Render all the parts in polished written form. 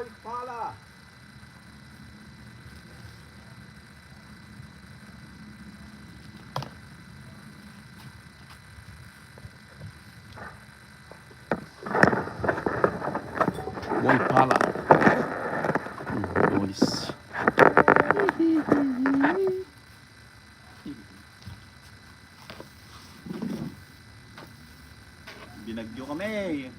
Boy Pala. Boy Pala. Dolis. Binagyo kami.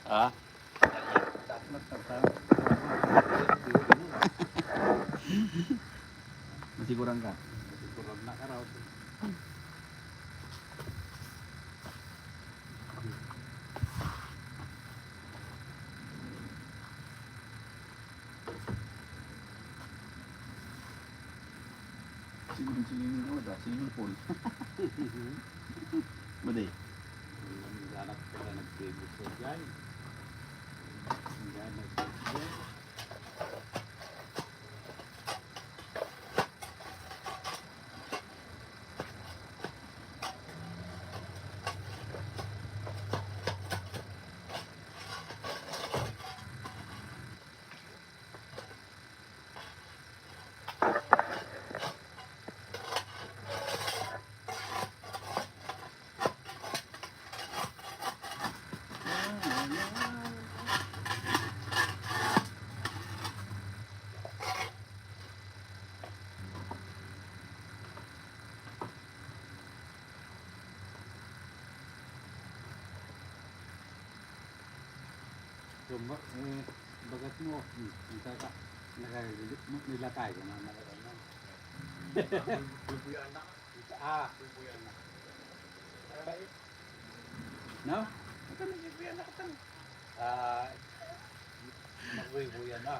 Ah? Masiguran ka? Masiguran na ka raw. Swimming mo da, swimming pool. Maday. Naglalak ka na nag-previous sa dyan. Diyan nag-previous. So, bagat mo, nilakay ko na ano. Bubuyan na. Ah, Bubuyan na. no? Ito na, bubuyan na ka. Ah, magbubuyan na.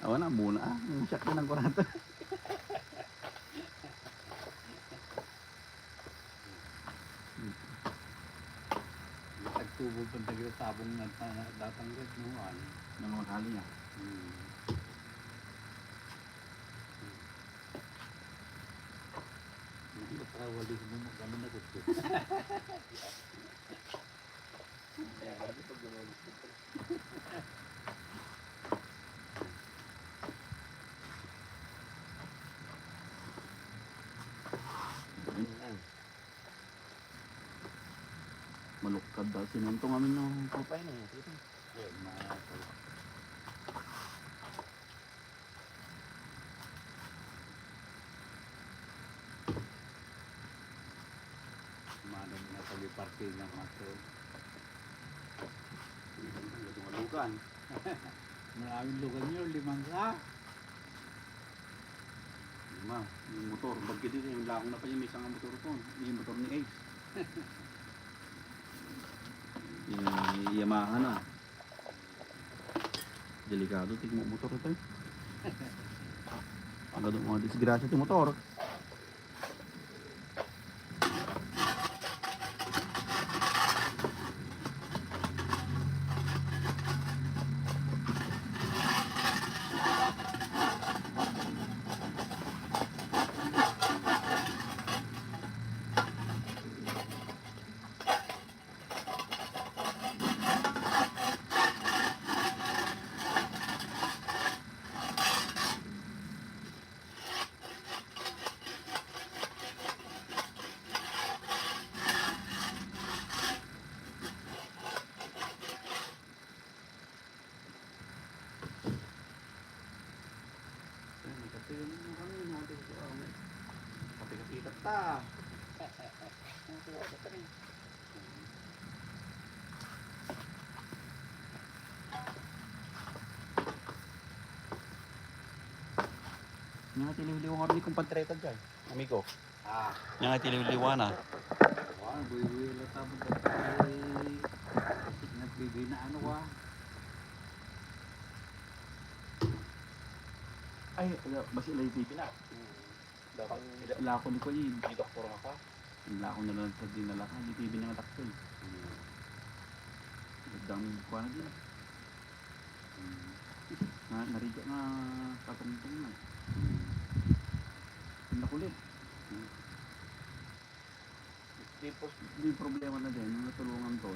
Awan na, muna. Masyak na ng kurata. Nagtubo pa tayo tabong natatanggat mo. Ng mga kali niya. Nakakawali mo magkano na gusto. Malukad daw. Sinantong kami ng kapay na yun. Manong na pag-parking ng mato. Malukan. Maraming lugan nyo, 5 ka. Lima. Yung motor. Bagay dito. Yung lakong na pa yun. May isang motor ko. Yung motor ni Ace. Yung Yamaha na. Delikado. Tigmo motor ito eh. Agad mga disgrasya ito motor. Nagkatirin mo kami, natin ko. Kapit-kapit ta. Nga tiliw-liwa kami kung pantreta dyan. Amigo. Ah, Nga tiliw-liwa na. wah, buhay-buhay lang tapos ay nagbibigay na ano wa. Ay, basi ilay TV na. Dapat Ila ko ni ko yun. di doktor nga pa. Ila ko na lang sa dinala ka. Di TV na nga takto. Dami ko na din. Nariga nga katungtong na. Nakulit. Di po Hindi problema na din. Nung natulungan ko.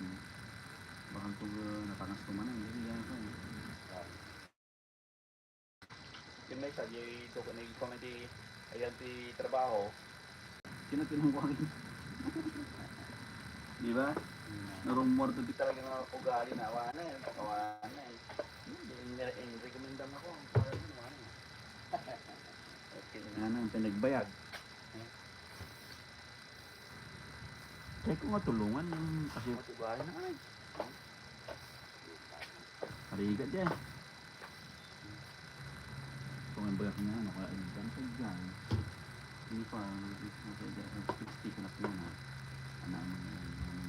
Baka ito natangas ko man. Hindi yan ko. yung may sadya ito ko nag-comment ayan ti trabaho. Kinatinong ko akin. Di ba? Narumor to Di talaga nga ugali na awa na yun. Awa na yun. Recommendam ako. Okay na. Ano ang pinagbayad. Kaya ko nga tulungan kasi Matugahan na ay. pariga dyan. Kung ang bayad niya, ano kaya yung ganito dyan. Hindi pa, stick na po na. Ano ang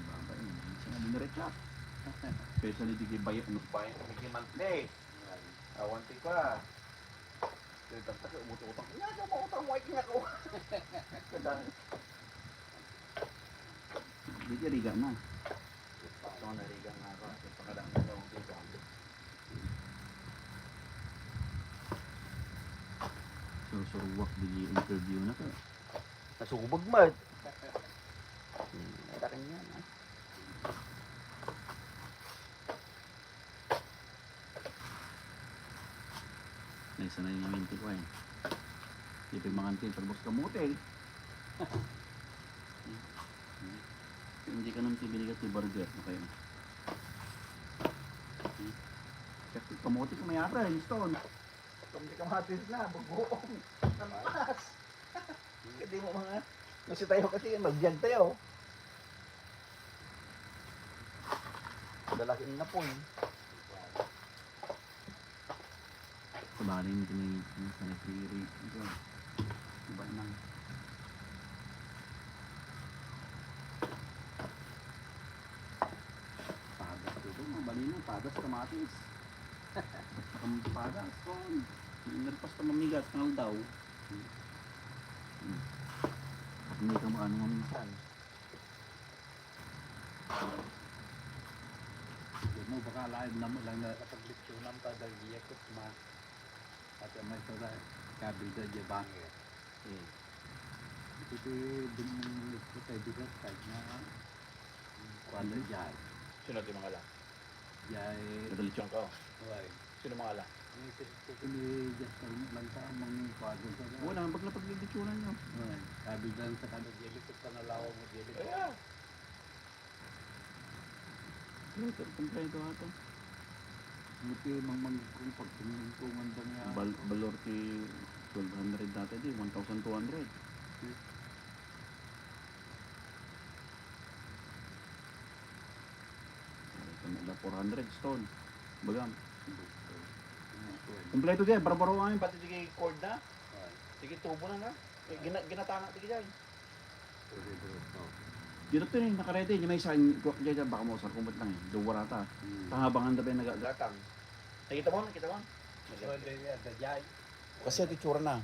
babay. Siya nga diniretsa. Especially di kay bayad. Ano Bayan kami kay monthly. Awan ti pa. Kaya tapos umututang. Nga ka mautang mo ay kinako. Kadang. Di kaya riga na. Paso na rigang nga ako. Pagkadang dalawang dito. Suruwak di interview na ka. Nasubag mat. Takin yan. Naisa na yung minti ko eh. Di pa yung mga antin, talbos kamote. Hindi ka nang tibili ka ti burger. Okay. Kasi kamote ko may ata, yung stone. Kung di kamatis na, bagoong. Namas. Hindi mo mga... Kasi tayo kasi mag-vlog tayo. Dalakin na po eh. Sabali yung tinignan sa nag-rate. Iba nang. Padas ito. Mabali na. Padas kamatis. Padas. Nagpas na mamigas. Kangal daw. Hindi ka maano maminsan. Di mo baka lain na mo lang na paglitsyonan ta dahil yakot ma. At may sada kabida di bangi. Ito din ito tayo bigat kahit na wala dyan. Sino di mga ala? Jay, Nadalityon ka. why? Sino mga ala? Ini just lang sa amang kwado sa Wala. Pag napaglilitsunan nyo. kabida sa kanong jelikot ka na lawa mo jelikot. Kaya. Kompleto ito. Muti mang kung pagtuntungan ba nga. Balor ti 1,200 dati di. 1,200. Kanila 400 stone. Bagam. Kompleto dyan. Barbaro nga yun. Pati sige cord na. Sige tubo na nga. Ginatanga sige dyan. Dito to eh. Nakarete. Yung may sign. Dyan baka mo. Sarkumot lang eh. Duwarata. Kahabangan na ba yung nagagat. Gatang. Nakita mo? Nakita mo? So, the jay. Kasi ati tsura na.